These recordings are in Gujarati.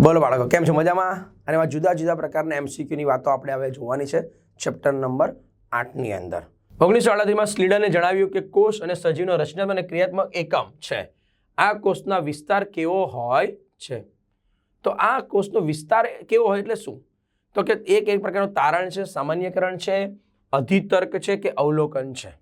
બોલો બાળકો, કેમ છો? મજામાં? અને એમાં જુદા જુદા પ્રકારના એમસીક્યુની વાતો આપણે હવે જોવાની છે ચેપ્ટર નંબર 8ની અંદર. 1938માં સ્લીડને જણાવ્યું કે કોષ અને સજીવનો રચનાત્મક અને ક્રિયાત્મક એકમ છે. આ કોષના વિસ્તાર કેવો હોય છે? તો આ કોષનો વિસ્તાર કેવો હોય એટલે શું? તો કે એક પ્રકારનું તારણ છે, સામાન્યકરણ છે, અધિતર્ક છે કે અવલોકન છે.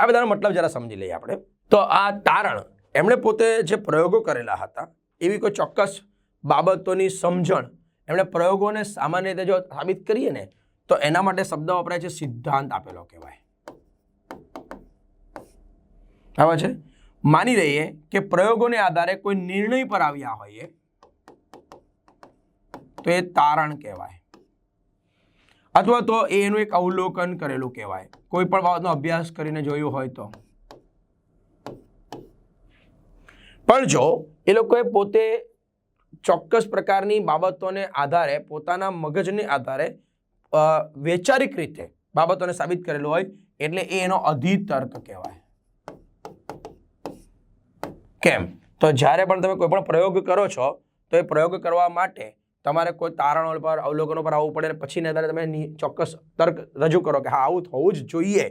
આ બધાનો મતલબ જરા સમજી લઈએ આપણે. તો આ તારણ એમણે પોતે જે પ્રયોગો કરેલા હતા એવી કોઈ ચોક્કસ બાબતોની સમજણ એમણે પ્રયોગોને સામાન્ય રીતે જો સાબિત કરીએ ને તો એના માટે શબ્દ વપરાય છે સિદ્ધાંત આપેલો કહેવાય. બરાબર છે? માની લઈએ કે પ્રયોગોને આધારે કોઈ નિર્ણય પર આવ્યા હોઈએ તો એ તારણ કહેવાય, અથવા તો એનું એક અવલોકન કરેલું કહેવાય. કોઈ પણ બાબતનો અભ્યાસ કરીને જોયું હોય તો. પણ જો એ લોકોએ પોતે ચોક્કસ પ્રકારની બાબતોને આધારે પોતાના મગજને આધારે વૈચારિક રીતે બાબતોને સાબિત કરેલું હોય એટલે એનો અધિતર્ક કહેવાય. કેમ? તો જ્યારે પણ તમે કોઈ પણ પ્રયોગ કરો છો તો એ પ્રયોગ કરવા માટે તમારે કોઈ તારણો પર અવલોકનો પર આવવું પડે, પછી ને આધારે તમે ચોક્કસ તર્ક રજૂ કરો કે હા આવું થવું જ જોઈએ.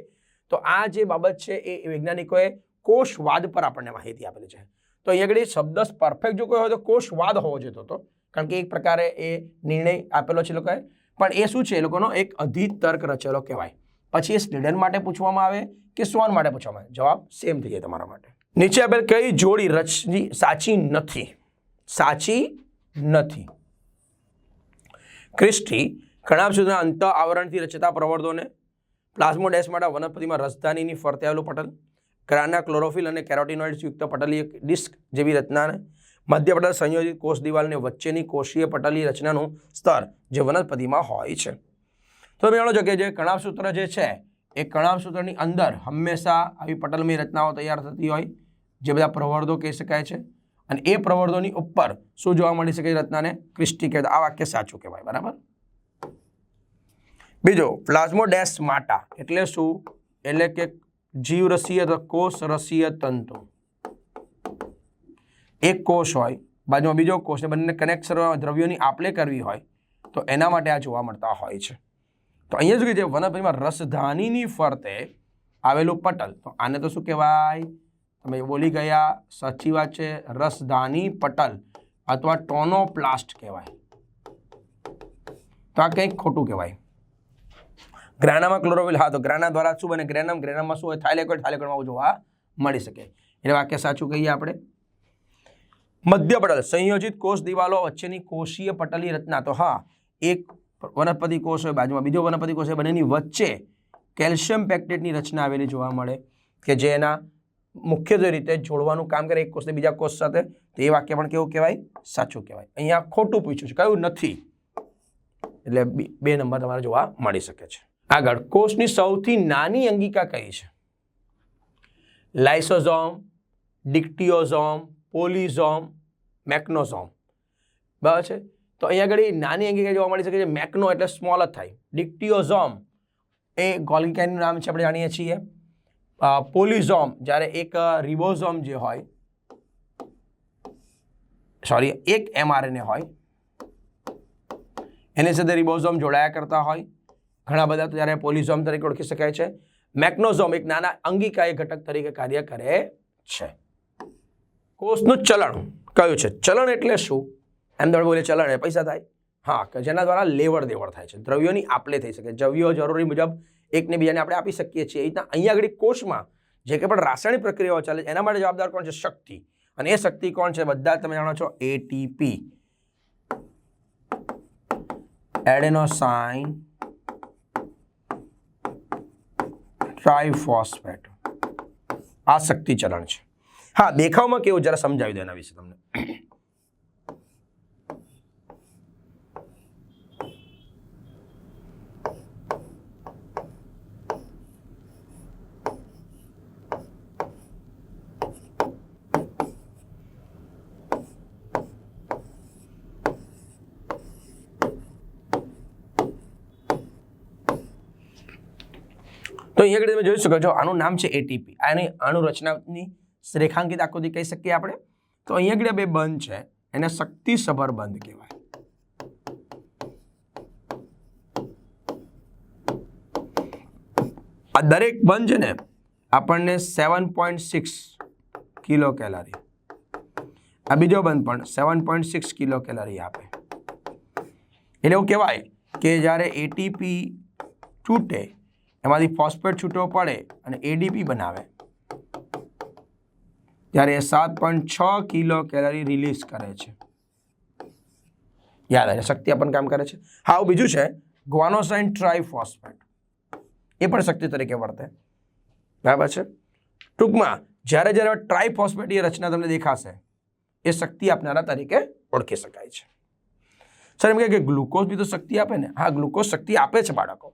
તો આ જે બાબત છે એ વૈજ્ઞાનિકોએ કોષવાદ પર આપણને માહિતી આપેલી છે. તો અહીંયા આગળ શબ્દ પરફેક્ટ જો કોઈ હોય તો કોષવાદ હોવો જોઈતો હતો, કારણ કે એક પ્રકારે એ નિર્ણય આપેલો છે લોકોએ. પણ એ શું છે? એ લોકોનો એક અધિતર્ક રચેલો કહેવાય. પછી એ સ્લીડન માટે પૂછવામાં આવે કે સ્વાન માટે પૂછવામાં આવે, જવાબ સેમ થઈ જાય તમારા માટે. નીચે આપેલ કઈ જોડી રચની સાચી નથી? સાચી નથી. ક્રિસ્ટી કણાભસૂત્રના અંત આવરણથી રચતા પ્રવર્ધોને, પ્લાઝ્મોડેસ્માટા વનસ્પતિમાં રસધાનીની ફરતે આવેલું પટલ, ગ્રાના ક્લોરોફિલ અને કેરોટીનોઇડ્સ યુક્ત પટલીય ડિસ્ક જેવી રચનાને, મધ્ય પટલ સંયોજિત કોષ દિવાલની વચ્ચેની કોષીય પટલીય રચનાનું સ્તર જે વનસ્પતિમાં હોય છે. તો તમે જાણો છો કે જે કણાભસૂત્ર જે છે એ કણાભસૂત્રની અંદર હંમેશા આવી પટલમય રચનાઓ તૈયાર થતી હોય, જે બધા પ્રવર્ધો કહી શકાય છે. અને એ પ્રવર્ધોની ઉપર શું જોવા મળી શકે રચનાને? ક્રિસ્ટી કહેતા. આ વાક્ય સાચું કહેવાય. બરાબર. બીજો, પ્લાઝ્મોડેસ્માટા એટલે શું? એટલે કે જીવરસીય અથવા કોષ રસીય તંતુ. એક કોષ હોય, બાજુમાં બીજો કોષ, બંને કનેક્ટ કરવા દ્રવ્યોની આપલે કરવી હોય તો એના માટે આ જોવા મળતા હોય છે. તો અહીંયા શું કહે છે? વનસ્પતિમાં રસધાનીની ફરતે આવેલું પટલ. તો આને તો શું કહેવાય? તમે બોલી ગયા, સાચી વાત છે, રસધાની પટલ અથવા ટોનોપ્લાસ્ટ કહેવાય. તો આ કંઈક ખોટું કહેવાય. ગ્રાનામાં ક્લોરોફિલ, હા તો ગ્રાના દ્વારા શું બને? ગ્રેનમ. ગ્રેનમમાં શું હોય? થાઇલેકોઇડ. થાઇલેકોઇડમાં જોવા મળી શકે. એટલે વાક્ય સાચું કહીએ આપણે. મધ્ય પટલ સંયોજિત કોષ દિવાલો વચ્ચેની કોષીય પટલની રચના. તો હા, એક વનસ્પતિ કોષ હોય, બાજુમાં બીજો વનસ્પતિ કોષ હોય, બંનેની વચ્ચે કેલ્શિયમ પેક્ટેટની રચના આવેલી જોવા મળે કે જે એના મુખ્યત્વે રીતે જોડવાનું કામ કરે એક કોષને બીજા કોષ સાથે. તો એ વાક્ય પણ કેવું કહેવાય? સાચું કહેવાય. અહીંયા ખોટું પૂછ્યું છે, કયું નથી, એટલે 2 નંબર તમારે જોવા મળી શકે છે. આગળ, કોષની સૌથી નાની અંગિકા કઈ છે? લાઇસોઝોમ, ડિક્ટિયોઝોમ, પોલિઝોમ, મેક્નોઝોમ. બરાબર છે? તો અહીંયા આગળ નાની અંગિકા જોવા મળી શકે છે. મેક્નો એટલે સ્મોલ જ થાય. ડિક્ટિયોઝોમ એ ગોલ્ગીનું નામ છે, આપણે જાણીએ છીએ. પોલિઝોમ જ્યારે એક રિબોઝોમ જે હોય, સોરી, એક mRNA હોય એની સાથે રિબોઝોમ જોડાયા કરતા હોય ઘણા બધા, તો ત્યારે પોલિઝોમ તરીકે ઓળખી શકાય છે. મેક્નોઝોમ એક નાના અંગિકાય ઘટક તરીકે કાર્ય કરે છે. કોષનું ચલણ કયું છે? ચલણ એટલે શું? એમ તમે બોલે ચલણ એ પૈસા થાય. હા, કે જેના દ્વારા લેવડ દેવડ થાય છે, દ્રવ્યોની આપલે થઈ શકે. દ્રવ્યો જરૂરી મુજબ એકને બીજાને આપણે આપી શકીએ છીએ. એ રીતના અહીંયા આગળ કોષમાં જે કંઈ પણ રાસાયણિક પ્રક્રિયાઓ ચાલે છે એના માટે જવાબદાર કોણ છે? શક્તિ. અને એ શક્તિ કોણ છે? બધા તમે જાણો છો, એટીપી, એડેનોસાઇન ટ્રાઇફોસ્ફેટ. આ શક્તિ ચલણ છે. હા, દેખાવમાં કેવું જરા સમજાવી દો એના વિશે તમને. તો અહીંયા આગળ તમે જોઈ શકો છો, આનું નામ છે એટીપી. આની અણુ રચનાની રેખાંકિત આકૃતિ કહી શકીએ આપણે. તો અહીંયા આગળ 2 બંધ છે, એને શક્તિસભર બંધ કહેવાય. આ દરેક બંધ છે ને આપણને 7.6 કિલો કેલરી, આ બીજો બંધ પણ 7.6 કિલો કેલરી આપે. એટલે એવું કહેવાય કે જ્યારે એટીપી છૂટે એમાંથી ફોસ્ફેટ છૂટો પડે અને એડીપી બનાવે ત્યારે એ 7.6 કિલો કેલરી રિલીઝ કરે છે. યાદ આવે, શક્તિ આપણને કામ કરે છે. હા, બીજું છે ગ્વાનોસાઇન ટ્રાઇફોસ્ફેટ, એ પણ શક્તિ તરીકે વર્તે. બરાબર છે. ટૂંકમાં જ્યારે જ્યારે ટ્રાઇફોસ્ફેટની રચના તમને દેખાશે એ શક્તિ આપનારા તરીકે ઓળખી શકાય છે. સર એમ કહે કે ગ્લુકોઝ બી તો શક્તિ આપે ને? હા, ગ્લુકોઝ શક્તિ આપે છે બાળકો,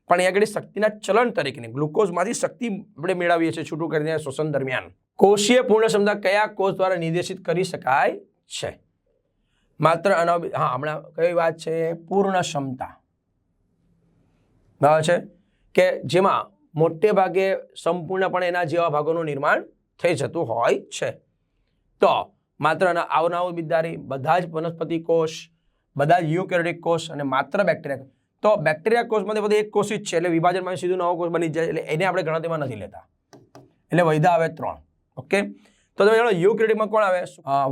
પણ એ આગળ શક્તિના ચલણ તરીકે ગ્લુકોઝમાંથી શક્તિ આપણે મેળવીએ છીએ છૂટું કરીને શ્વસન દરમિયાન. કોષીય પૂર્ણ ક્ષમતા કયા કોષ દ્વારા નિર્દેશિત કરી શકાય છે? માત્ર હા, હમણાં કઈ વાત છે? પૂર્ણ ક્ષમતા. બરાબર છે, કે જેમાં મોટે ભાગે સંપૂર્ણપણે એના જેવા ભાગોનું નિર્માણ થઈ જતું હોય છે. તો માત્ર આવનાવું બિદારી, બધા જ વનસ્પતિ કોષ, બધા જ યુકેરિયોટિક કોષ અને માત્ર બેક્ટેરિયા. તો બેક્ટેરિયા કોષમાંથી બધું એક કોષ જ છે, એટલે વિભાજનમાં સીધું નવો કોષ બની જાય, એટલે એને આપણે ગણતરીમાં નથી લેતા. એટલે વૈધા આવે 3. ઓકે, તો તમે જાણો યુકેરિયોટિકમાં કોણ આવે?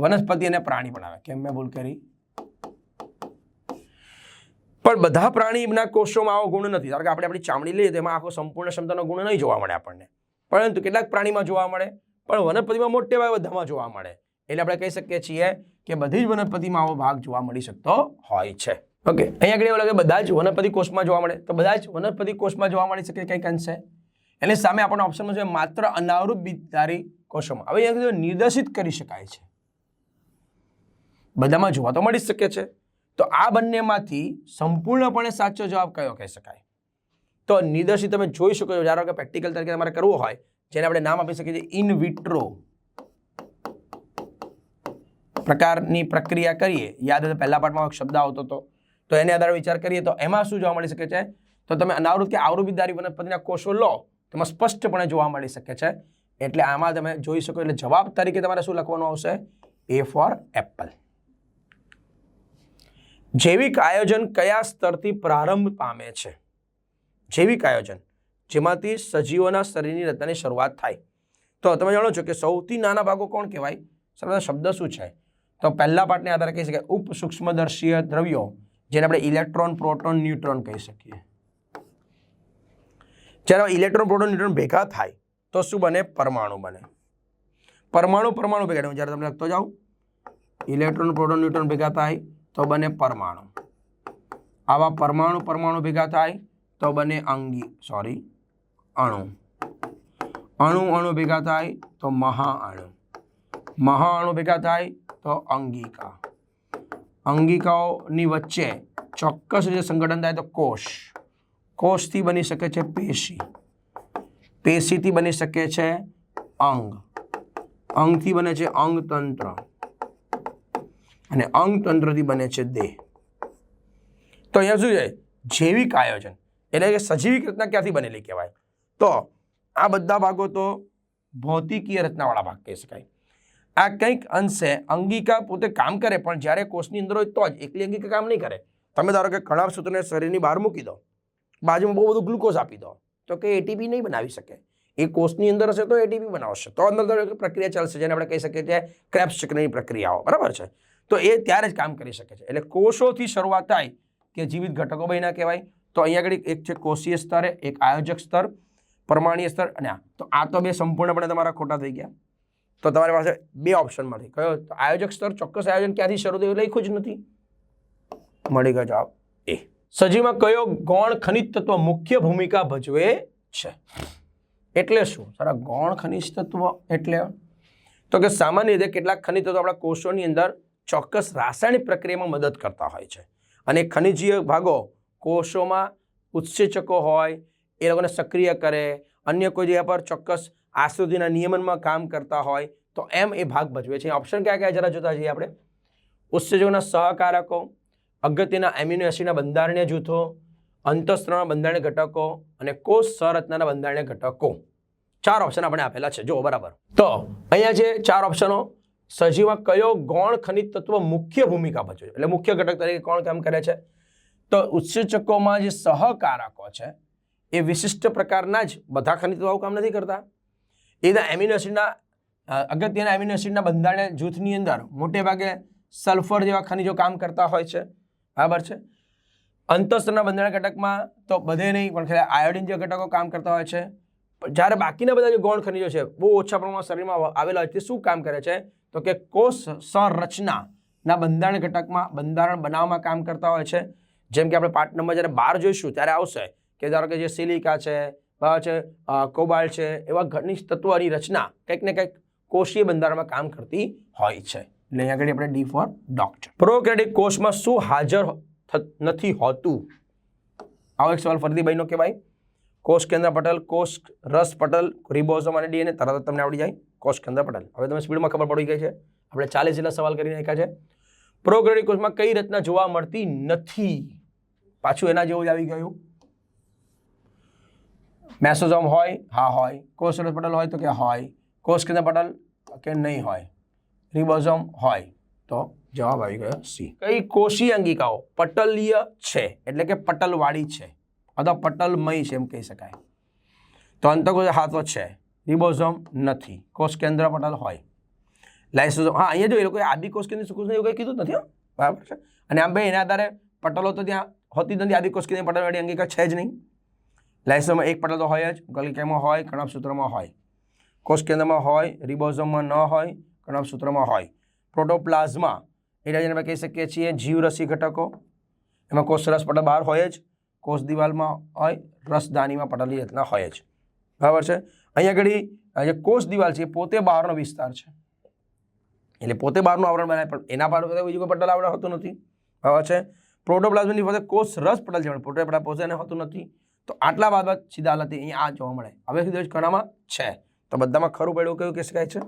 વનસ્પતિ અને પ્રાણી પણ આવે. કેમ મેં ભૂલ કરી? પણ બધા પ્રાણીના કોષોમાં આવો ગુણ નથી. કારણ કે આપણે આપણી ચામડી લઈએ તો એમાં આખો સંપૂર્ણ ક્ષમતાનો ગુણ નહીં જોવા મળે આપણને, પરંતુ કેટલાક પ્રાણીમાં જોવા મળે, પણ વનસ્પતિમાં મોટે ભાગે બધામાં જોવા મળે. એટલે આપણે કહી શકીએ છીએ કે બધી જ વનસ્પતિમાં આવો ભાગ જોવા મળી શકતો હોય છે. ઓકે, અહીંયા આગળ એવું લાગે બધા જ વનસ્પતિ કોષમાં જોવા મળે, તો બધા જ વનસ્પતિ કોષમાં જોવા મળી શકે કંઈક અંશે. એની સામે આપણને ઓપ્શનમાં છે માત્ર અનાવૃત બીજધારી કોષોમાં. હવે અહીંયા નિર્દેશિત કરી શકાય છે, બધામાં જોવા તો મળી શકે છે. તો આ બંનેમાંથી સંપૂર્ણપણે સાચો જવાબ કયો કહી શકાય? તો નિર્દેશિત તમે જોઈ શકો છો. ધારો કે પ્રેક્ટિકલ તરીકે તમારે કરવું હોય, જેને આપણે નામ આપી શકીએ છીએ ઇન વિટ્રો પ્રકારની પ્રક્રિયા કરીએ. યાદ હોય તો પહેલા પાઠમાં એક શબ્દ આવતો હતો, તો એને આધારે વિચાર કરીએ તો એમાં શું જોવા મળી શકે છે? તો તમે અનાવૃત કે આવૃતબીજધારી વનસ્પતિના કોષો લો, તેમાં સ્પષ્ટપણે જોવા મળી શકે છે. એટલે આમાં તમે જોઈ શકો. એટલે જવાબ તરીકે તમારે શું લખવાનું આવશે? A four Apple. જૈવિક આયોજન કયા સ્તરથી પ્રારંભ પામે છે? જૈવિક આયોજન જેમાંથી સજીવોના શરીરની રચનાની શરૂઆત થાય. તો તમે જાણો છો કે સૌથી નાના ભાગો કોણ કહેવાય? શબ્દ શું છે? તો પહેલા પાઠને આધારે કહી શકાય ઉપ સૂક્ષ્મદર્શીય દ્રવ્યો, જેને આપણે ઇલેક્ટ્રોન, પ્રોટોન, ન્યુટ્રોન કહી શકીએ. જ્યારે ઇલેક્ટ્રોન, પ્રોટોન, ન્યુટ્રોન ભેગા થાય તો શું બને? પરમાણુ બને. પરમાણુ ભેગા. જ્યારે તમે લખતો જાઓ ઇલેક્ટ્રોન, પ્રોટોન, ન્યુટ્રોન ભેગા થાય તો બને પરમાણુ. આવા પરમાણુ ભેગા થાય તો બને અણુ. અણુ ભેગા થાય તો મહાઅણુ. મહાઅણુ ભેગા થાય તો અંગિકા. અંગિકાઓની વચ્ચે ચોક્કસ રીતે સંગઠન થાય તો કોષ. કોષથી બની શકે છે પેશી. પેશીથી બની શકે છે અંગ. અંગથી બને છે અંગતંત્ર. અને અંગતંત્રથી બને છે દેહ. તો અહીંયા શું છે? જૈવિક આયોજન એટલે કે સજીવિક રચના ક્યાંથી બનેલી કહેવાય? તો આ બધા ભાગો તો ભૌતિકીય રચનાવાળા ભાગ કહી શકાય. આ કંઈક અંશે અંગિકા પોતે કામ કરે, પણ જ્યારે કોષની અંદર હોય તો જ. એકલી અંગિકા કામ નહીં કરે. તમે ધારો કે કણાભસૂત્રને શરીરની બહાર મૂકી દો, બાજુમાં બહુ બધું ગ્લુકોઝ આપી દો, તો કે એટીપી નહીં બનાવી શકે. એ કોષની અંદર હશે તો એટીપી બનાવશે, તો અંદર પ્રક્રિયા ચાલશે, જેને આપણે કહી શકીએ છીએ ક્રેબ્સ ચક્રની પ્રક્રિયાઓ. બરાબર છે? તો એ ત્યારે જ કામ કરી શકે છે. એટલે કોષોથી શરૂઆત થાય કે જીવિત ઘટકો બન્યા કહેવાય. તો અહીંયા આગળ એક છે કોષીય સ્તર, એક આયોજક સ્તર, પરમાણ્વીય સ્તર. અને તો આ તો બે સંપૂર્ણપણે તમારા ખોટા થઈ ગયા. તો તમારી પાસે બે ઓપ્શન મળી. કયો? તો આયોજક સ્તર, ચોક્કસ આયોજન ક્યાંથી શરૂ થયું લખ્યું જ નથી. મળી ગયો જવાબ એ. સજીવમાં કયો ગૌણ ખનિજ તત્વ મુખ્ય ભૂમિકા ભજવે છે? એટલે શું? સારા ગૌણ ખનિજ તત્વ એટલે તો કે સામાન્ય રીતે કેટલાક ખનિજ તત્વો આપણા કોષોની અંદર ચોક્કસ રાસાયણિક પ્રક્રિયામાં મદદ કરતા હોય છે. અને ખનિજીય ભાગો કોષોમાં ઉત્સેચકો હોય, એ લોકોને સક્રિય કરે, અન્ય કોઈ જગ્યા પર ચોક્કસ આશ્રુતિના નિયમનમાં કામ કરતા હોય, તો એમ એ ભાગ ભજવે છે. ઓપ્શન કયા કયા જરા જોતા જઈએ આપણે. ઉત્સેચકોના સહકારકો, અગત્યના એમિનો એસિડના બંધારણીય જૂથો, અંતઃસ્ત્રાવના બંધારણીય ઘટકો અને કોષ સંરચનાના બંધારણીય ઘટકો. 4 ઓપ્શન આપણે આપેલા છે. જો બરાબર. તો અહીંયા છે 4 ઓપ્શનો. સજીવમાં કયો ગૌણ ખનિજ તત્વ મુખ્ય ભૂમિકા ભજવે છે? એટલે મુખ્ય ઘટક તરીકે કોણ કામ કરે છે? તો ઉત્સેચકોમાં જે સહકારકો છે એ વિશિષ્ટ પ્રકારના જ બધા ખનિજો આવું કામ નથી કરતા. એના એમિનો એસિડના અગત્યના એમિનો એસિડના બંધારણ જૂથની અંદર મોટે ભાગે સલ્ફર જેવા ખનિજો કામ કરતા હોય છે. બરાબર છે. અંતઃસ્તરના બંધારણ ઘટકમાં તો બધે નહીં, પણ ખાલી આયોડિન જેવા ઘટકો કામ કરતા હોય છે. જ્યારે બાકીના બધા જે ગૌણ ખનિજો છે બહુ ઓછા પ્રમાણમાં શરીરમાં આવેલા હોય તે શું કામ કરે છે? તો કે કોષ સંરચનાના બંધારણ ઘટકમાં બંધારણ બનાવવામાં કામ કરતા હોય છે. જેમ કે આપણે પાર્ટ નંબર જ્યારે 12 જોઈશું ત્યારે આવશે કે ધારો કે જે સિલિકા છે, બરાબર છે, કોબાલ્ટ છે, એવા ખનિજ તત્વોની રચના કંઈક ને કંઈક કોષીય બંધારણમાં કામ કરતી હોય છે. એટલે અહીંયા આગળ આપણે ડી ફોર ડોક્ટર. પ્રોકેરિયોટિક કોષમાં શું હાજર નથી હોતું? આવો એક સવાલ ફરીથી બન્યો કે ભાઈ કોષ કેન્દ્ર પટલ, કોષ રસ પટલ, રિબોઝોમ અને ડીએનએ તરત જ તમને આવડી જાય. કોષ કેન્દ્ર પટલ. હવે તમે સ્પીડમાં ખબર પડી ગઈ છે. આપણે 40 જેટલા સવાલ કરી નાખ્યા છે. પ્રોકેરિયોટિક કોષમાં કઈ રચના જોવા મળતી નથી? પાછું એના જેવું જ આવી ગયું. મેસોઝોમ હોય? હા હોય. કોષ રસ પટલ હોય તો કે હોય. કોષ કેન્દ્ર પટલ કે નહીં હોય. રિબોઝોમ હોય તો જવાબ આવી ગયો સી. કઈ કોષીય અંગિકાઓ પટલીય છે એટલે કે પટલવાળી છે અથવા પટલમય છે એમ કહી શકાય? તો અંતઃકોષ હાથો છે. રિબોઝોમ નથી. કોષ કેન્દ્ર પટલ હોય. લાઇસોઝોમ હા અહીંયા જો એ લોકોએ આદિકોષ કેન્દ્ર સુકોષને એવું કંઈ કીધું જ નથી. બરાબર છે. અને આમ ભાઈ એના આધારે પટલો તો ત્યાં હોતી જ નથી. આદિકોષ કેન્દ્ર પટલવાળી અંગિકા છે જ નહીં. લાઇસોઝોમમાં એક પટલ તો હોય જ, ગલકેમાં હોય, કણપસૂત્રમાં હોય. કોષ કેન્દ્રમાં હોય, રિબોઝોમમાં ન હોય, કણપસૂત્રમાં હોય. પ્રોટોપ્લાઝમા એટલે જેને આપણે કહી શકીએ છીએ જીવરસી ઘટકો, એમાં કોષ રસ પટલ બહાર હોય જ, કોષ દિવાલમાં હોય, રસદાનીમાં પટલની રચના હોય જ. બરાબર છે. અહીંયા આગળ જે કોષ દિવાલ છે એ પોતે બહારનો વિસ્તાર છે, એટલે પોતે બહારનું આવરણ બનાવે, પણ એના બહાર બીજું કોઈ પટલ આવરણ હોતું નથી. બરાબર છે. પ્રોટોપ્લાઝમની ફરતે કોષ રસ પટલ છે, પ્રોટોપ્લાઝમ પોતે હોતું નથી. તો આટલા બાદ સીધા હાલત અહીંયા આ જોવા મળે. હવે સુધી ઘણામાં છે તો બધામાં ખરું પડ્યું કયું કહી શકાય છે?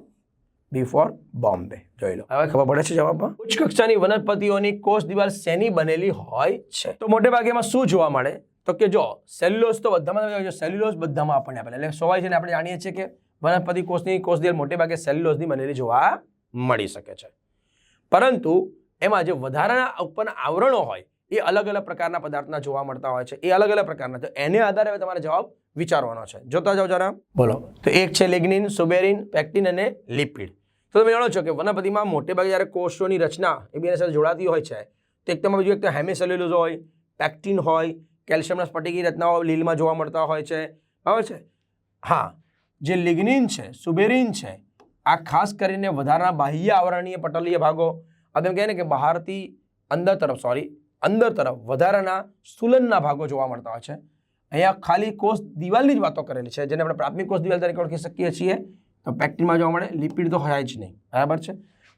બી ફોર બોમ્બે. જોઈ લો હવે ખબર પડે છે જવાબમાં. ઉચ્ચ કક્ષાની વનસ્પતિઓની કોષ દિવાલ શેની બનેલી હોય છે? તો મોટે ભાગે એમાં શું જોવા મળે? તો કે જો સેલ્યુલોઝ તો બધામાં, સેલ્યુલોઝ બધામાં આપણને આપે, એટલે સ્વાભાવિક છે ને આપણે જાણીએ છીએ કે વનસ્પતિ કોષની કોષ દિવાલ મોટે ભાગે સેલ્યુલોઝની બનેલી જોવા મળી શકે છે. પરંતુ એમાં જે વધારાના ઉપરના આવરણો હોય એ અલગ અલગ પ્રકારના પદાર્થના જોવા મળતા હોય છે. એ અલગ અલગ પ્રકારના, તો એને આધારે હવે તમારે જવાબ વિચારવાનો છે. જોતા જાઓ જરા. બોલો. તો એક છે લિગ્નિન, સુબેરિન, પેક્ટિન અને લિપિડ. તો તમે જાણો છો કે વનસ્પતિમાં મોટે ભાગે જ્યારે કોષોની રચના એ બેની સાથે જોડાતી હોય છે તો એક તમે બીજું એક તો હેમિસેલ્યુલોઝ હોય, પેક્ટિન હોય, કેલ્શિયમના સ્ફટિકી રચનાઓ લીલમાં જોવા મળતા હોય છે. બરાબર છે. હા, જે લિગ્નિન છે, સુબેરિન છે, આ ખાસ કરીને વધારાના બાહ્ય આવરણીય પટલીય ભાગો, આ એમ કહે ને કે બહારથી અંદર તરફ વધારાના સ્થૂલનના ભાગો જોવા મળતા હોય છે. અહીંયા ખાલી કોષ દિવાલની જ વાતો કરેલી છે, જેને આપણે પ્રાથમિક કોષ દિવાલ તરીકે ઓળખી શકીએ છીએ. તો પેક્ટિનમાં જોવા મળે, લિપિડ તો હોય જ નહીં. બરાબર છે.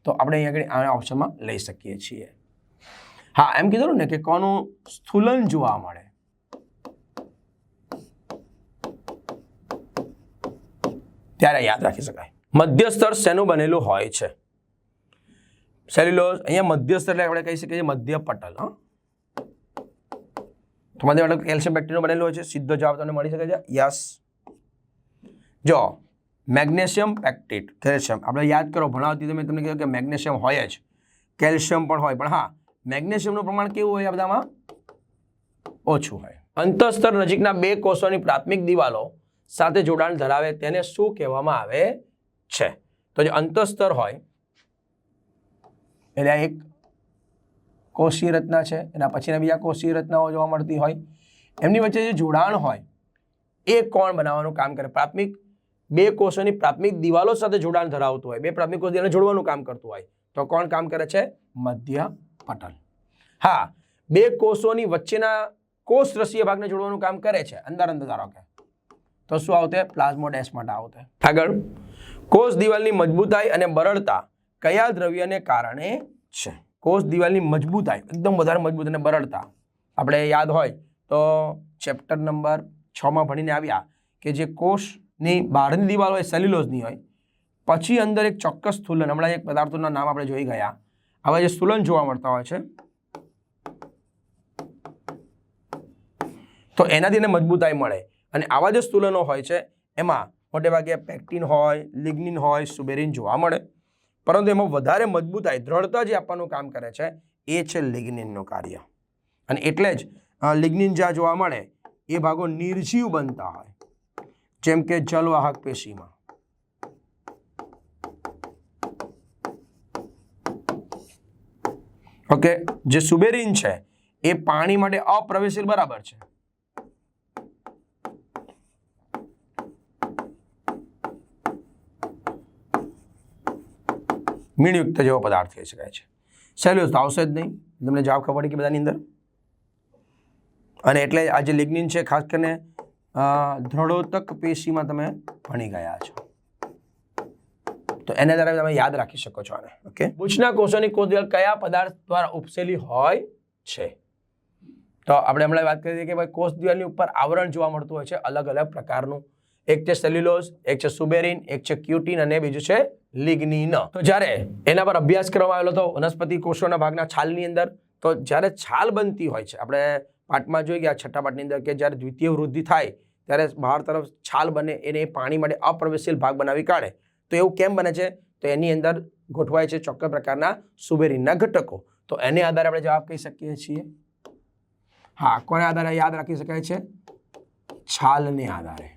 તો આપણે અહીંયા આગળ આ ઓપ્શનમાં લઈ શકીએ છીએ. હા, એમ કીધું ને કે કોનું સ્થૂલન જોવા મળે? ત્યારે યાદ રાખી શકાય. મધ્ય સ્તર શેનું બનેલું હોય છે? સેલ્યુલોઝ. અહીંયા મધ્ય સ્તર એટલે આપણે કહી શકીએ છીએ મધ્ય પટલ. તો મધ્ય પટલ કેલ્શિયમ પેક્ટિનનું બનેલું હોય છે. સીધો જવાબ તમને મળી શકે છે યસ. જો મેગ્નેશિયમ પેક્ટેટ, કેલ્શિયમ આપણે યાદ કરો ભણાવતી તમે તમને કીધું કે મેગ્નેશિયમ હોય જ, કેલ્શિયમ પણ હોય, પણ હા મેગ્નેશિયમનું પ્રમાણ કેવું હોય? આ બધામાં ઓછું હોય. અંતઃસ્તર નજીકના બે કોષોની પ્રાથમિક દિવાલો સાથે જોડાણ ધરાવે તેને શું કહેવામાં આવે છે? તો જે અંતઃસ્તર હોય એટલે એક કોષીય રચના છે, એના પછીના બીજા કોષીય રચનાઓ જોવા મળતી હોય, એમની વચ્ચે જે જોડાણ હોય એ કોણ બનાવવાનું કામ કરે? પ્રાથમિક બે કોષોની પ્રાથમિક દિવાલો સાથે જોડાણ ધરાવતું હોય, બે પ્રાથમિક કોષ દિવાલને જોડવાનું કામ કરતું હોય, તો કોણ કામ કરે છે? મધ્ય પટલ. હા, બે કોષોની વચ્ચેના કોષ રસીય ભાગને જોડવાનું કામ કરે છે અંદર ધારો કે, તો શું આવતે? પ્લાઝ્મોડેસ્માટા આવતે. આગળ, કોષ દિવાલની મજબૂતાઈ અને બરડતા કયા દ્રવ્યને કારણે છે? કોષ દિવાલની મજબૂતાઈ એકદમ વધારે મજબૂત અને બરડતા આપણે યાદ હોય તો ચેપ્ટર નંબર 6 ભણીને આવ્યા કે જે કોષની બહારની દિવાલ હોય સેલ્યુલોઝની હોય, પછી અંદર એક ચોક્કસ સ્થૂલન, હમણાં એક પદાર્થોના નામ આપણે જોઈ ગયા, આવા જે સ્થૂલન જોવા મળતા હોય છે તો એનાથી એને મજબૂતાઈ મળે. અને આવા જે સ્થૂલનો હોય છે એમાં મોટે ભાગે પેક્ટિન હોય, લિગ્નિન હોય, સુબેરિન જોવા મળે, પરંતુ એમાં વધારે મજબૂતાઈ, દ્રઢતા જે આપવાનું કામ કરે છે એ છે લિગ્નિનનું કાર્ય. અને એટલે જ લિગ્નિન જ્યાં જોવા મળે એ ભાગો નિર્જીવ બનતા હોય, જેમ કે જલવાહક પેશીમાં. ઓકે, જે સુબેરિન છે એ પાણી માટે અપ્રવેશીલ, બરાબર છે. મીણયુક્ત જેવો પદાર્થ કહી શકાય છે. સેલ્યુલોઝ તો આવશે જ નહીં, તમને જવાબ ખબર પડી કે બધાની અંદર. અને એટલે આ જે લિગ્નિન છે ખાસ કરીને દ્રઢોતક પેશીમાં તમે ભણી ગયા છો, તો એના દ્વારા તમે યાદ રાખી શકો છો આને. ઓકે, બુચના કોષોની કોષ દિવાલ કયા પદાર્થ દ્વારા ઉપસેલી હોય છે? તો આપણે હમણાં વાત કરી હતી કે ભાઈ કોષ દિવાલની ઉપર આવરણ જોવા મળતું હોય છે અલગ અલગ પ્રકારનું. એક છે સેલ્યુલોઝ, એક છે સુબેરિન, એક છે ક્યુટીન અને બીજું છે લિગ્નિન. તો જ્યારે એના પર અભ્યાસ કરવામાં આવેલો હતો વનસ્પતિ કોષોના ભાગના છાલની અંદર, તો જ્યારે છાલ બનતી હોય છે, આપણે પાઠમાં જોઈ ગયા છઠ્ઠા પાઠની અંદર કે જ્યારે દ્વિતીય વૃદ્ધિ થાય ત્યારે બહાર તરફ છાલ બને, એને પાણી માટે અપ્રવેશીલ ભાગ બનાવી કાઢે. તો એવું કેમ બને છે? તો એની અંદર ગોઠવાય છે ચોક્કસ પ્રકારના સુબેરિનના ઘટકો. તો એને આધારે આપણે જવાબ કહી શકીએ છીએ. હા, કોને આધારે યાદ રાખી શકાય છે? છાલને આધારે,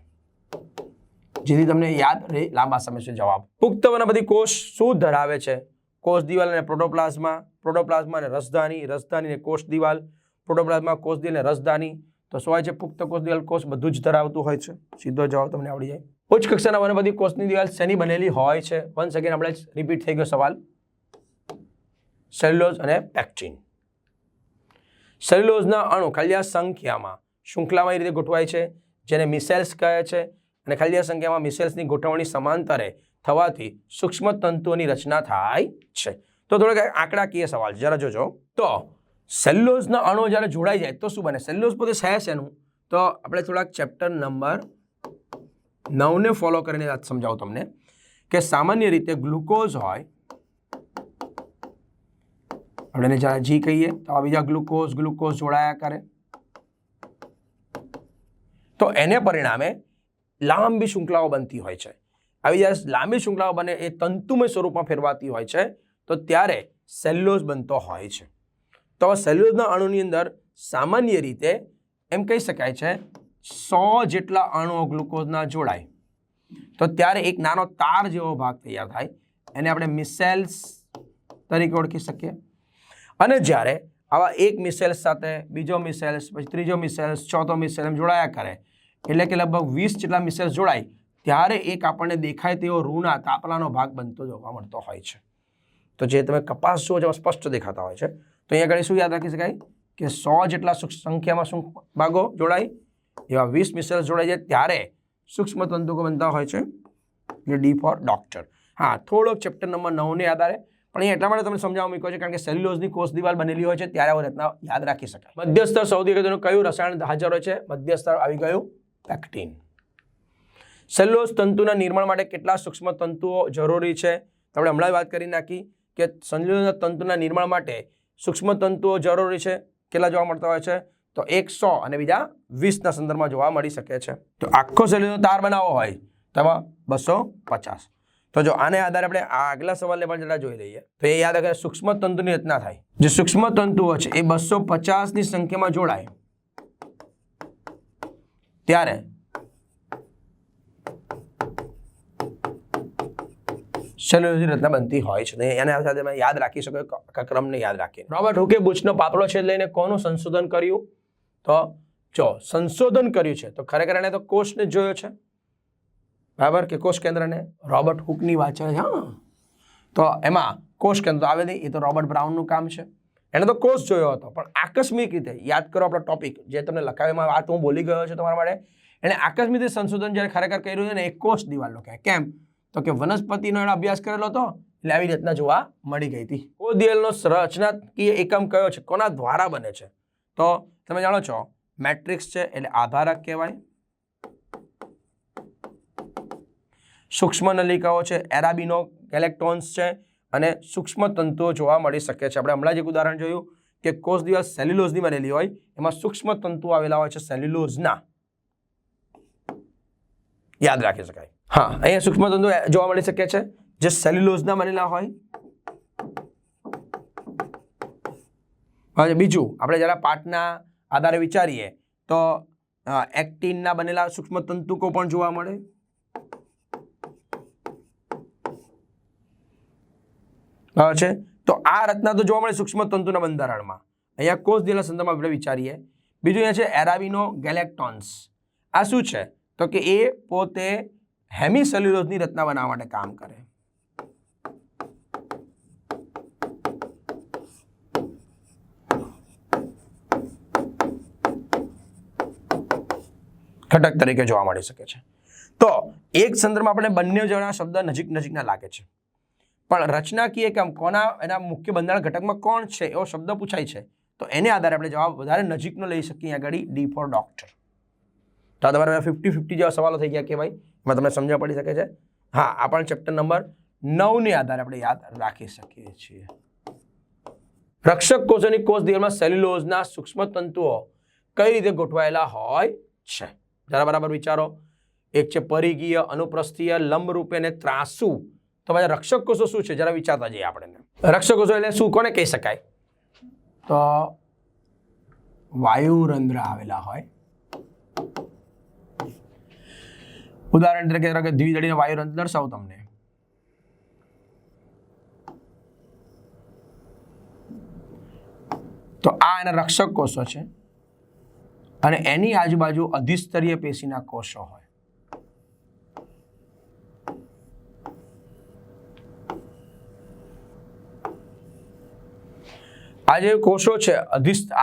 જેથી તમને યાદ રહે લાંબા સમય સુધી જવાબ. પુખ્ત વનસ્પતિ કોષ શું ધરાવે છે? કોષ દિવાલ અને પ્રોટોપ્લાઝમા, પ્રોટોપ્લાઝમા અને રસધાની, રસધાની અને કોષ દિવાલ, પ્રોટોપ્લાઝમા, કોષ દિવાલ અને રસધાની. તો શું હોય છે? પુખ્ત કોષ દિવાલ કોષ બધું જ ધરાવતું હોય છે. સીધો જવાબ તમને આવડી જાય. ઉચ્ચ કક્ષાના વનસ્પતિ કોષની દિવાલ શેની બનેલી હોય છે? વન સેકન્ડ, આપણે રિપીટ થઈ ગયો સવાલ. સેલ્યુલોઝ અને પેક્ટિન. સેલ્યુલોઝના અણુ ખલિયા સંખ્યામાં શૃંખલામાં રીતે ગોઠવાય છે, જેને મિસેલ્સ કહે છે. અને ખલિયા સંખ્યામાં મિસેલ્સની ગોઠવણી સમાંતરે થવાથી સૂક્ષ્મ તંતુઓની રચના થાય છે. તો થોડોક આંકડાકીય સવાલ જરા જોજો. તો સેલ્યુલોઝના અણુ જ્યારે જોડાઈ જાય તો શું બને? સેલ્યુલોઝ પોતે છે શેનું? તો આપણે થોડાક ચેપ્ટર નંબર 9 ફોલો કરીને સમજાવું તમને કે સામાન્ય રીતે ગ્લુકોઝ હોય, આપણે જ્યારે જી કહીએ તો આ બીજા ગ્લુકોઝ જોડાયા કરે, તો એને પરિણામે લાંબી શૃંખલાઓ બનતી હોય છે. આવી જ્યારે લાંબી શૃંખલાઓ બને એ તંતુમય સ્વરૂપમાં ફેરવાતી હોય છે, તો ત્યારે સેલ્યુલોઝ બનતો હોય છે. તો સેલ્યુલોઝના અણુની અંદર સામાન્ય રીતે એમ કહી શકાય છે 100 જેટલા અણુઓ ગ્લુકોઝના જોડાય, તો ત્યારે એક નાનો તાર જેવો ભાગ તૈયાર થાય, એને આપણે મિસેલ્સ તરીકે ઓળખી શકીએ. અને જ્યારે આવા એક મિસેલ્સ સાથે બીજો મિસેલ્સ, પછી ત્રીજો મિસેલ્સ, ચોથો મિસેલ્સ જોડાયા કરે, એટલે કે લગભગ 20 જેટલા મિસેલ્સ જોડાય, ત્યારે એક આપણને દેખાય તેવો ઋણા તાપલાનો ભાગ બનતો જોવા મળતો હોય છે. તો જે તમે કપાસ જુઓ જેમાં સ્પષ્ટ દેખાતા હોય છે. તો અહીંયા આગળ શું યાદ રાખી શકાય કે 100 જેટલા સંખ્યામાં શું ભાગો જોડાય, એવા 20 મિસેલ્સ જોડાઈ જાય ત્યારે સૂક્ષ્મ તંતુકો બનતા હોય છે, એટલે ડી ફોર ડોક્ટર. હા, થોડોક ચેપ્ટર નંબર 9 ને આધારે, પણ અહીંયા એટલા માટે તમને સમજાવવા મૂક્યો છે કારણ કે સેલ્યુલોઝની કોષ દિવાલ બનેલી હોય છે ત્યારે આવો રચના યાદ રાખી શકાય. મધ્યસ્તર સૌથી અગત્યનું કયું રસાયણ હાજર હોય છે? મધ્યસ્તર આવી ગયું પેક્ટિન. સેલ્યુલોઝ તંતુના નિર્માણ માટે કેટલા સૂક્ષ્મ તંતુઓ જરૂરી છે? તો આપણે હમણાં વાત કરી નાખી કે સેલ્યુલોઝના તંતુના નિર્માણ માટે સૂક્ષ્મ તંતુઓ જરૂરી છે. કેટલા જોવા મળતા હોય છે? તો 100 અને બીજા 20ના સંદર્ભમાં જોવા મળી શકે છે. તો આખો સેલ્યુલોઝનો તાર બનાવવો હોય તો 250. તો જો આને આધારે આપણે આગલા સવાલને પણ જરા જોઈ લઈએ. તો એ યાદ રાખે સૂક્ષ્મ તંતુની રચના થાય. જે સૂક્ષ્મ તંતુઓ છે એ 250ની સંખ્યામાં જોડાય ત્યારે સેલ્યુલોઝની રચના બનતી હોય છે. એના સાથે તમે યાદ રાખી શકો, ક્રમને યાદ રાખીને. રોબર્ટ હુકે બુચનો પાતળો છેદ લઈને કોનું સંશોધન કર્યું? તો જો સંશોધન કર્યું છે તો ખરેખર એને તો કોષને જોયો છે, બરાબર, કે કોષ કેન્દ્રને. રોબર્ટ હુકની વાત છે. હા, તો એમાં કોષ કેન્દ્ર આવે નહીં, એ તો રોબર્ટ બ્રાઉનનું કામ છે. એને તો કોષ જોયો હતો, પણ આકસ્મિક રીતે યાદ કરો આપણો ટોપિક જે તમને લખાવેમાં વાત હું બોલી ગયો છું તમારા માટે. એને આકસ્મિક રીતે સંશોધન જ્યારે ખરેખર કર્યું છે ને એ કોષ દિવાલનો કહે. કેમ? તો કે વનસ્પતિનો એનો અભ્યાસ કરેલો હતો એટલે આવી રચના જોવા મળી ગઈ હતી. કોષ દિવાલનો રચનાકીય એકમ કયો છે? કોના દ્વારા બને છે? તો તમે જાણો છો મેટ્રિક્સ છે એટલે આધારક કહેવાય. સૂક્ષ્મ નલિકાઓ છે, એરાબિનો ગેલેક્ટોન્સ છે, અને સૂક્ષ્મ તંતુઓ જોવા મળી શકે છે. આપણે હમણાં જ એક ઉદાહરણ જોયું કે કોષ દિવાલ સેલ્યુલોઝની બનેલી હોય, એમાં સૂક્ષ્મ તંતુઓ આવેલા હોય છે સેલ્યુલોઝના. યાદ રાખી શકાય. હા, અહીંયા સૂક્ષ્મ તંતુ જોવા મળી શકે છે જે સેલ્યુલોઝના બનેલા હોય. બીજું આપણે જરા પાઠના આધારે વિચારીએ તો એક્ટિનના બનેલા સૂક્ષ્મ તંતુકો પણ જોવા મળે. બરાબર છે. તો આ રચના તો જોવા મળે સૂક્ષ્મ તંતુના બંધારણમાં. અહીંયા કોષ દિવાલના સંદર્ભમાં આપણે વિચારીએ. બીજું અહીંયા છે એરાબિનો ગેલેક્ટોન્સ. આ શું છે? તો કે એ પોતે હેમિસેલ્યુલોઝની રચના બનાવવા માટે કામ કરે. ઘટક તરીકે જોવા મળી શકે છે. તો એક સંદર્ભમાં આપણે બંને જણા શબ્દ નજીકના લાગે છે, પણ રચનાકીય કામ કોના એના મુખ્ય બંધારણ ઘટકમાં કોણ છે એવો શબ્દ પૂછાય છે, તો એને આધારે આપણે જવાબ વધારે નજીકનો લઈ શકીએ. આગળ ડી ફોર ડોક્ટર. તો આ તમારે 50-50 જેવા સવાલો થઈ ગયા કે ભાઈ એમાં તમને સમજવા પડી શકે છે. હા, આ પણ ચેપ્ટર નંબર 9 ને આધારે આપણે યાદ રાખી શકીએ છીએ. રક્ષક કોષોની કોષ દિવાલમાં સેલ્યુલોઝના સૂક્ષ્મ તંતુઓ કઈ રીતે ગોઠવાયેલા હોય છે? જરા બરાબર વિચારો. એક છે પરિઘીય, અનુપ્રસ્થીય, લંબરૂપે અને ત્રાસુ. તો ભાઈ રક્ષક કોષો શું છે જરા વિચારતા જઈએ આપણે. રક્ષક કોષો એટલે શું, કોને કહી શકાય? તો વાયુરંધ્ર આવેલા હોય. ઉદાહરણ તરીકે દ્વિદળીય વાયુરંધ્ર દર્શાવું તમને. તો આ એના રક્ષક કોષો છે અને એની આજુબાજુ અધિસ્તરીય પેશીના કોષો હોય. આ જે કોષો છે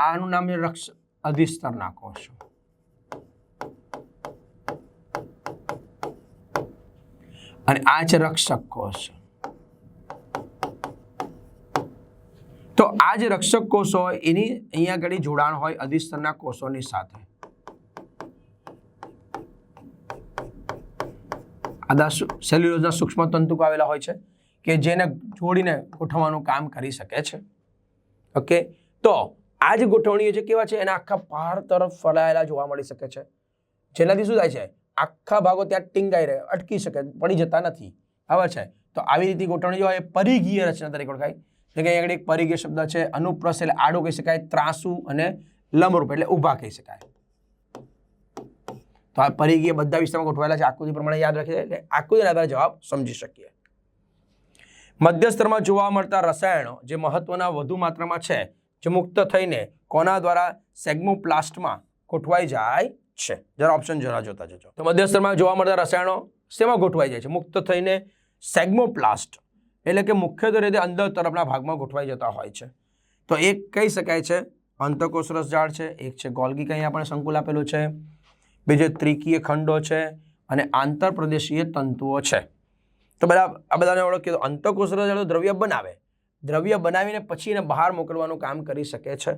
આનું નામ છે અધિસ્તરના કોષો. અને આ છે રક્ષક કોષ. તો આ જે રક્ષક કોષો હોય એની અહીંયા આગળ જોડાણ હોય અધિસ્તરના કોષોની સાથે. આ સેલ્યુલોઝના સૂક્ષ્મ તંતુકો આવેલા હોય છે કે જેને જોડીને ગોઠવવાનું કામ કરી શકે છે. ઓકે, તો આ જે ગોઠવણીઓ છે કેવા છે? એના આખા પાર તરફ ફેલાયેલા જોવા મળી શકે છે, જેનાથી શું થાય છે? આખા ભાગો ત્યાં ટીંગાઈ રહે, અટકી શકે, પડી જતા નથી. બરાબર છે. તો આવી રીતે ગોઠવણી જો એ પરિઘીય રચના તરીકે ઓળખાય. એટલે કે આગળ એક પરિઘીય શબ્દ છે, અનુપ્રસ્થ એટલે આડું કહી શકાય, ત્રાસુ અને લંબરૂપ એટલે ઊભા કહી શકાય. તો આ પરિઘીય બધા વિસ્તારમાં ગોઠવાયેલા છે. આકૃતિ પ્રમાણે યાદ રાખીએ એટલે આકૃતિના આધારે જવાબ સમજી શકીએ. મધ્ય સ્તરમાં જોવા મળતા રસાયણો જે મહત્વના વધુ માત્રામાં છે, જે મુક્ત થઈને કોના દ્વારા સેગ્મોપ્લાસ્ટમાં ગોઠવાઈ જાય છે? જરા ઓપ્શન જરા જોતા જજો. તો મધ્ય સ્તરમાં જોવા મળતા રસાયણો શેમાં ગોઠવાઈ જાય છે? મુક્ત થઈને સેગ્મોપ્લાસ્ટ એટલે કે મુખ્યત્વે રીતે અંદર તરફના ભાગમાં ગોઠવાઈ જતા હોય છે. તો એક કહી શકાય છે અંતઃકોષ રસજાળ છે, એક છે ગોલ્ગી, અહીંયા આપણે સંકુલ આપેલું છે, બીજો ત્રિકીય ખંડો છે અને આંતરપ્રદેશીય તંતુઓ છે. તો બધા આ બધાને ઓળખીએ તો અંતઃકોષ રસજાળ દ્રવ્ય બનાવે, દ્રવ્ય બનાવીને પછી એને બહાર મોકલવાનું કામ કરી શકે છે.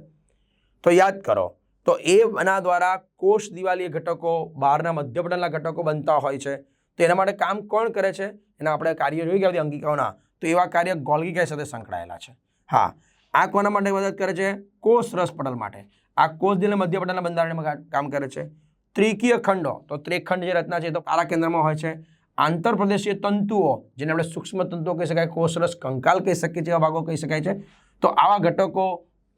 તો યાદ કરો, તો એના દ્વારા કોષ દિવાલીય ઘટકો, બહારના મધ્યપટલના ઘટકો બનતા હોય છે. તો એના માટે કામ કોણ કરે છે? એના આપણે કાર્ય જોઈ ગયા અંગિકાઓના. તો એવા કાર્ય ગોલ્ગી સાથે સંકળાયેલા છે. હા, આ કોના માટે મદદ કરે છે? કોષ રસ પટલ માટે. આ કોષ દિવાલ મધ્યપટલના બંધારણમાં કામ કરે છે. ત્રિકીય ખંડો, તો ત્રિખંડ જે રચના છે તો પારા કેન્દ્રમાં હોય છે. આંતરપ્રદેશીય તંતુઓ જેને આપણે સૂક્ષ્મ તંતુઓ કહી શકાય, કોષરસ કંકાલ કહી શકીએ, જેવા ભાગો કહી શકાય છે. તો આવા ઘટકો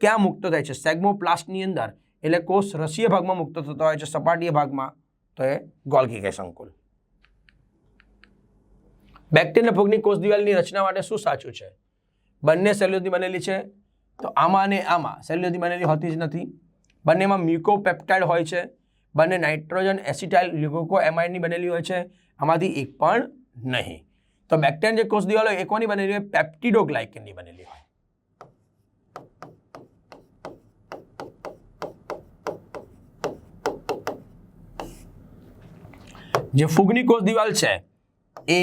ક્યાં મુક્ત થાય છે? સેગ્મોપ્લાસ્ટની અંદર, એટલે કોષ રસીય ભાગમાં મુક્ત થતા હોય છે, સપાટીય ભાગમાં તો એ ગોલ્ગી કે સંકુલ. બેક્ટેરિયા ફૂગની કોષ દિવાલની રચના માટે શું સાચું છે? બંને સેલ્યુલોઝની બનેલી છે. તો આમાં અને આમાં સેલ્યુલોઝની બનેલી હોતી જ નથી. બંનેમાં મ્યુકોપેપ્ટાઇડ હોય છે. બંને નાઇટ્રોજન એસિટાઇલ ગ્લુકોએમાઇડની બનેલી હોય છે. આમાંથી એક પણ નહીં. તો બેક્ટેરિયા જે કોષ દિવાલ હોય એ કોની બનેલી હોય? પેપ્ટિડોગ્લાયકેનની બનેલી હોય. જે ફૂગની કોષ દિવાલ છે એ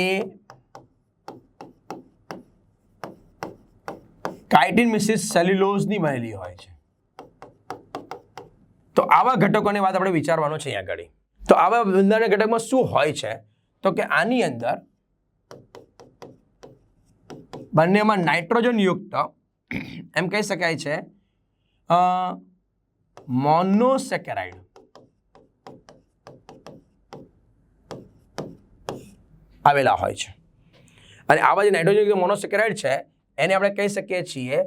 કાઇટિન મિશ્રિત સેલ્યુલોઝની બનેલી હોય છે. તો આવા ઘટકોની વાત આપણે વિચારવાનો છે અહીંયા આગળ. તો આવા બંધારણ ઘટકમાં શું હોય છે? તો કે આની અંદર બંનેમાં નાઇટ્રોજન યુક્ત એમ કહી શકાય છે મોનોસેકેરાઇડ આવેલા હોય છે. અને આવા જે નાઇટ્રોજન યુક્ત મોનોસેકેરાઇડ છે એને આપણે કહી શકીએ છીએ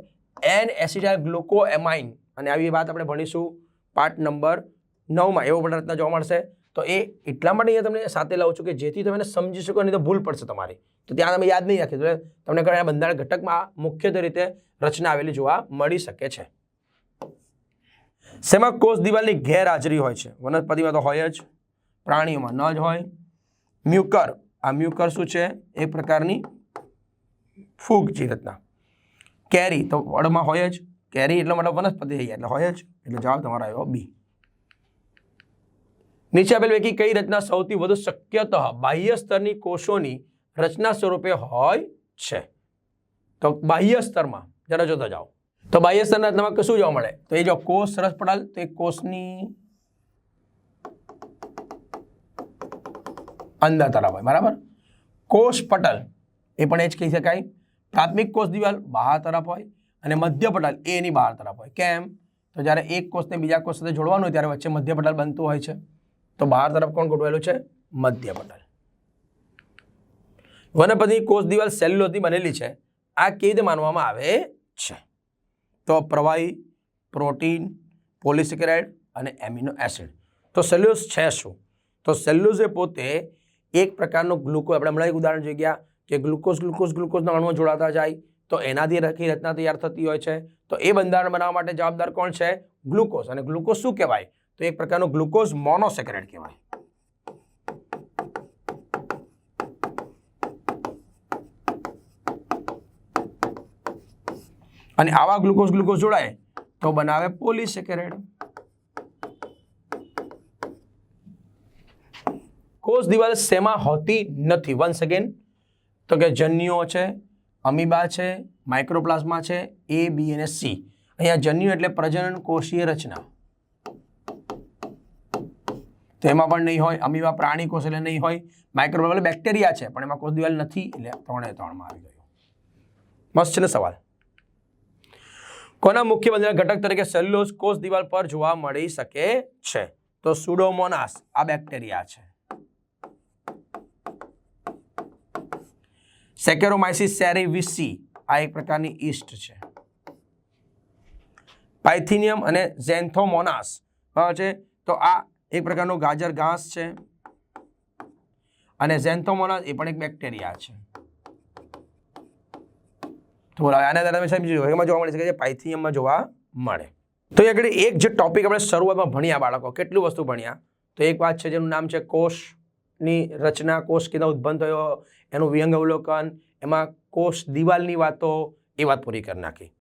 એન એસિટાઇલ ગ્લુકોએમાઇન. અને આવી વાત આપણે ભણીશું પાર્ટ નંબર 9માં એવો પણ રચના જોવા મળશે. તો એ એટલા માટે અહીંયા તમને સાથે લાવું છું કે જેથી તમે સમજી શકો, નહીં તો ભૂલ પડશે તમારી. તો ત્યાં તમે યાદ નહીં રાખી, તમને ઘણા બંધારણ ઘટકમાં મુખ્યત્વે રીતે રચના આવેલી જોવા મળી શકે છે. શેમાં કોષ દિવાલની ગેરહાજરી હોય છે? વનસ્પતિમાં તો હોય જ, પ્રાણીઓમાં ન જ હોય. મ્યુકર, આ મ્યુકર શું છે? એક પ્રકારની ફૂગ જે રચના. કેરી તો વડમાં હોય જ, કેરી એટલે મતલબ વનસ્પતિ થઈ જાય એટલે હોય જ, એટલે જવાબ તમારો આવ્યો બી. નીચે આપેલ પૈકી કઈ રચના સૌથી વધુ શક્યતઃ બાહ્ય સ્તરની કોષોની રચના સ્વરૂપે હોય છે? તો બાહ્ય સ્તરમાં જરા જોતા જાઓ. તો બાહ્ય સ્તરના રચનામાં શું જોવા મળે? તો એ જો કોષ સરસ પડાલ, તો એ કોષની અંદર તરફ હોય, બરાબર. કોષ પટલ એ પણ એ જ કહી શકાય. પ્રાથમિક કોષ દિવાલ બહાર તરફ હોય અને મધ્ય પટલ એની બહાર તરફ હોય. કેમ? તો જ્યારે એક કોષને બીજા કોષ સાથે જોડવાનું હોય ત્યારે વચ્ચે મધ્ય પટલ બનતું હોય છે. તો બહાર તરફ કોણ ગોઠવેલું છે? મધ્ય પટલ. વનસ્પતિની કોષ દિવાલ સેલ્યુલોઝની બનેલી છે. આ કેવી રીતે માનવામાં આવે છે? તો પ્રવાહી, પ્રોટીન, પોલિસેકેરાઇડ અને એમિનો એસિડ. તો સેલ્યુલોઝ છે શું? તો સેલ્યુલોઝ એ પોતે એક પ્રકારનો ગ્લુકોઝ, આપણે હમણાં એક ઉદાહરણ જોઈ ગયા કે ગ્લુકોઝના અણુઓ જોડાતા જાય તો એનાથી રચના તૈયાર થતી હોય છે. તો એ બંધારણ બનાવવા માટે જવાબદાર કોણ છે? ગ્લુકોઝ. અને ગ્લુકોઝ શું કહેવાય? તો એક પ્રકારનો ગ્લુકોઝ મોનોસેકેરાઇડ કહેવાય. અને આવા ગ્લુકોઝ જોડાય તો બનાવે પોલિસેકેરાઇડ. કોષ દિવાલ શેમાં હોતી નથી? વન્સ અગેન, તો કે જન્યુઓ છે, અમીબા છે, માઇક્રોપ્લાઝમા છે, એ, બી અને સી. અહીંયા જન્યુ એટલે પ્રજનન કોષીય રચના, તો એમાં પણ નહીં હોય. અમીબા પ્રાણી કોષ એટલે નહીં હોય. માઇક્રોપ્લાઝમા બેક્ટેરિયા છે પણ એમાં કોષ દિવાલ નથી, એટલે 3 આવી ગયો. મસ્ત છે ને સવાલ. કોના મુખ્ય બંધારણ ઘટક તરીકે સેલ્યુલોઝ કોષ દિવાલ પર જોવા મળી શકે છે? તો સુડોમોનાસ, આ બેક્ટેરિયા છે. સેકેરોમાઇસિસ સેરેવિસી, આ એક પ્રકારની ઈસ્ટ છે. પાયથિનિયમ અને ઝેન્થોમોનાસ છે, તો આ એક પ્રકારનો ગાજર ઘાસ છે. અને ઝેન્થોમોનાસ એ પણ એક બેક્ટેરિયા છે. તો આના તમે સમજી લો, એમાં જોવા મળી શકે છે, પાયથિનિયમમાં જોવા મળે. તો આગળ એક જે ટોપિક આપણે શરૂઆતમાં ભણ્યા બાળકો, કેટલી વસ્તુ ભણ્યા? તો એક વાત છે જેનું નામ છે કોષની રચના, કોષ કેવી ઉત્પન્ન થયો, એનું વિહંગ અવલોકન, એમાં કોષ દિવાલની વાતો, એ વાત પૂરી કરી નાખી.